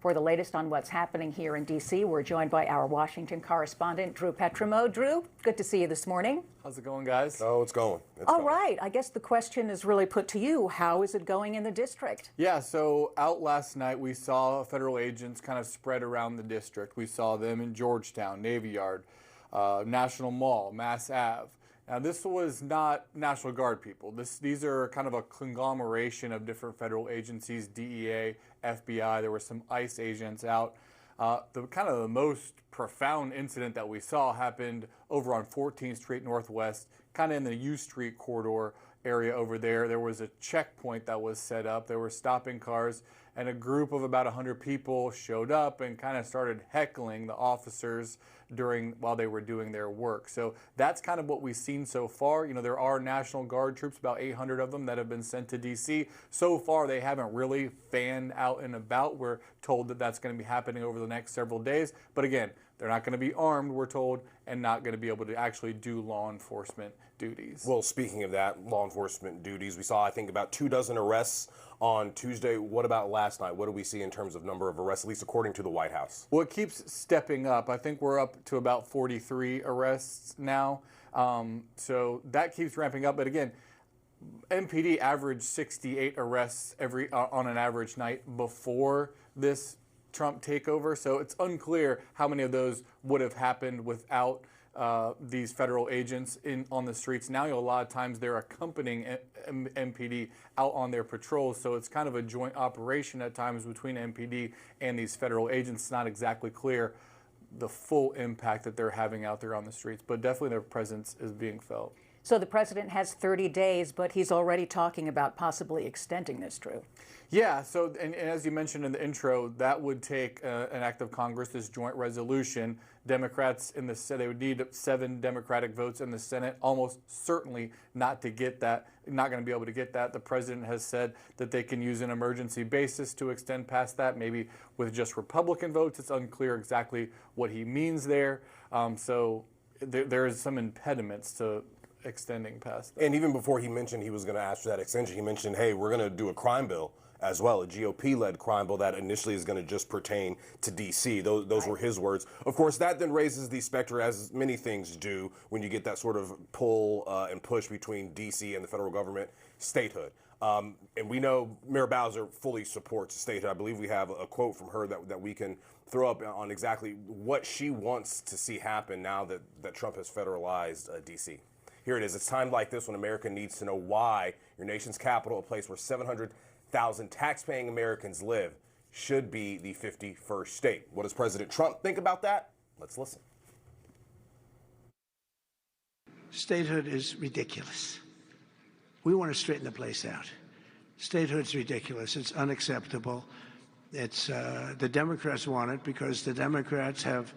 For the latest on what's happening here in D.C., we're joined by our Washington correspondent, Drew Petrimo. Drew, good to see you this morning. How's it going, guys? Oh, it's going. All right. I guess the question is really put to you. How is it going in the district? Yeah, so out last night we saw federal agents kind of spread around the district. We saw them in Georgetown, Navy Yard, National Mall, Mass Ave. Now, this was not National Guard people. These are kind of a conglomeration of different federal agencies, DEA, FBI. There were some ICE agents out. The most profound incident that we saw happened over on 14th Street Northwest, kind of in the U Street corridor area over there. There was a checkpoint that was set up. They were stopping cars, and a group of about 100 people showed up and kind of started heckling the officers while they were doing their work. So that's kind of what we've seen so far. You know, there are National Guard troops, about 800 of them, that have been sent to D.C. So far, they haven't really fanned out and about. We're told that that's going to be happening over the next several days. But again, they're not going to be armed, we're told, and not going to be able to actually do law enforcement duties. Well, speaking of that, law enforcement duties, we saw, I think, about 24 arrests on Tuesday. What about last night? What do we see in terms of number of arrests, at least according to the White House? Well, it keeps stepping up. I think we're up to about 43 arrests now. So that keeps ramping up. But again, MPD averaged 68 arrests on an average night before this Trump takeover. So it's unclear how many of those would have happened without these federal agents on the streets. Now, a lot of times they're accompanying MPD out on their patrols, so it's kind of a joint operation at times between MPD and these federal agents. It's not exactly clear the full impact that they're having out there on the streets, but definitely their presence is being felt. So the president has 30 days, but he's already talking about possibly extending this, Drew. Yeah, so, and as you mentioned in the intro, that would take an act of Congress, this joint resolution. Democrats in the Senate, they would need 7 Democratic votes in the Senate, almost certainly not to get that, not going to be able to get that. The president has said that they can use an emergency basis to extend past that, maybe with just Republican votes. It's unclear exactly what he means there. So there is some impediments to extending past that. And even before he mentioned he was going to ask for that extension, he mentioned, hey, we're going to do a crime bill as well, a GOP-led crime bill that initially is going to just pertain to D.C. Those were his words. Of course, that then raises the specter, as many things do, when you get that sort of pull and push between D.C. and the federal government, statehood. And we know Mayor Bowser fully supports statehood. I believe we have a quote from her that we can throw up on exactly what she wants to see happen now that Trump has federalized D.C. Here it is. It's time like this when America needs to know why your nation's capital, a place where 700,000 taxpaying Americans live, should be the 51st state. What does President Trump think about that? Let's listen. Statehood is ridiculous. We want to straighten the place out. Statehood's ridiculous. It's unacceptable. It's the Democrats want it because the Democrats have,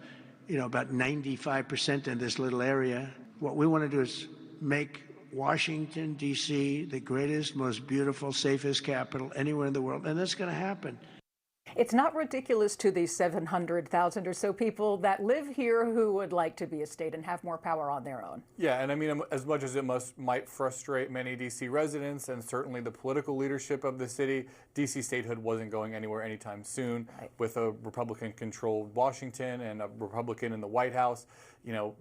about 95% in this little area. What we want to do is make Washington, D.C., the greatest, most beautiful, safest capital anywhere in the world, and that's going to happen. It's not ridiculous to the 700,000 or so people that live here who would like to be a state and have more power on their own. Yeah, and I mean, as much as it might frustrate many D.C. residents and certainly the political leadership of the city, D.C. statehood wasn't going anywhere anytime soon. Right. With a Republican-controlled Washington and a Republican in the White House,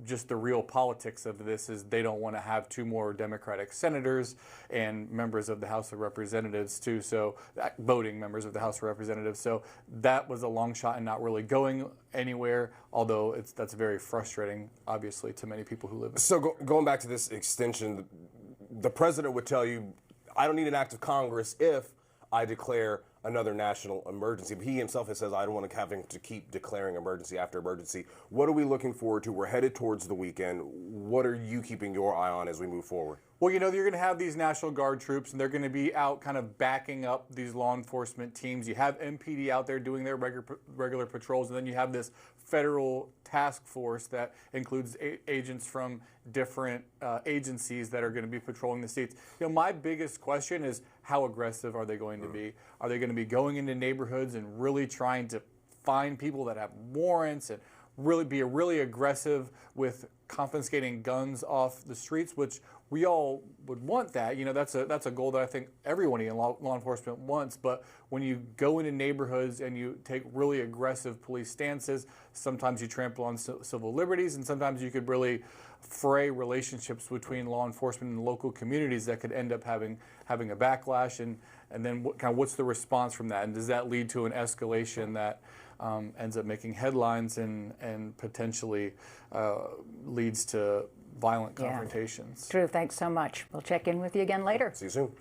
just the real politics of this is they don't want to have 2 more Democratic senators and members of the House of Representatives too, so voting members of the House of Representatives. So that was a long shot and not really going anywhere, although that's very frustrating, obviously, to many people who live in. So going back to this extension, the president would tell you, I don't need an act of Congress if I declare another national emergency. But he himself has said, I don't want to having to keep declaring emergency after emergency. What are we looking forward to? We're headed towards the weekend. What are you keeping your eye on as we move forward? Well, you're going to have these National Guard troops, and they're going to be out kind of backing up these law enforcement teams. You have MPD out there doing their regular patrols, and then you have this federal task force that includes agents from different agencies that are going to be patrolling the streets. My biggest question is, how aggressive are they going to be? Are they going to be going into neighborhoods and really trying to find people that have warrants and really be really aggressive with confiscating guns off the streets, which we all would want that. You know, that's a goal that I think everyone in law enforcement wants. But when you go into neighborhoods and you take really aggressive police stances, sometimes you trample on civil liberties, and sometimes you could really fray relationships between law enforcement and local communities that could end up having a backlash. And then what's the response from that? And does that lead to an escalation that ends up making headlines and potentially leads to violent confrontations? Drew, thanks so much. We'll check in with you again later. See you soon.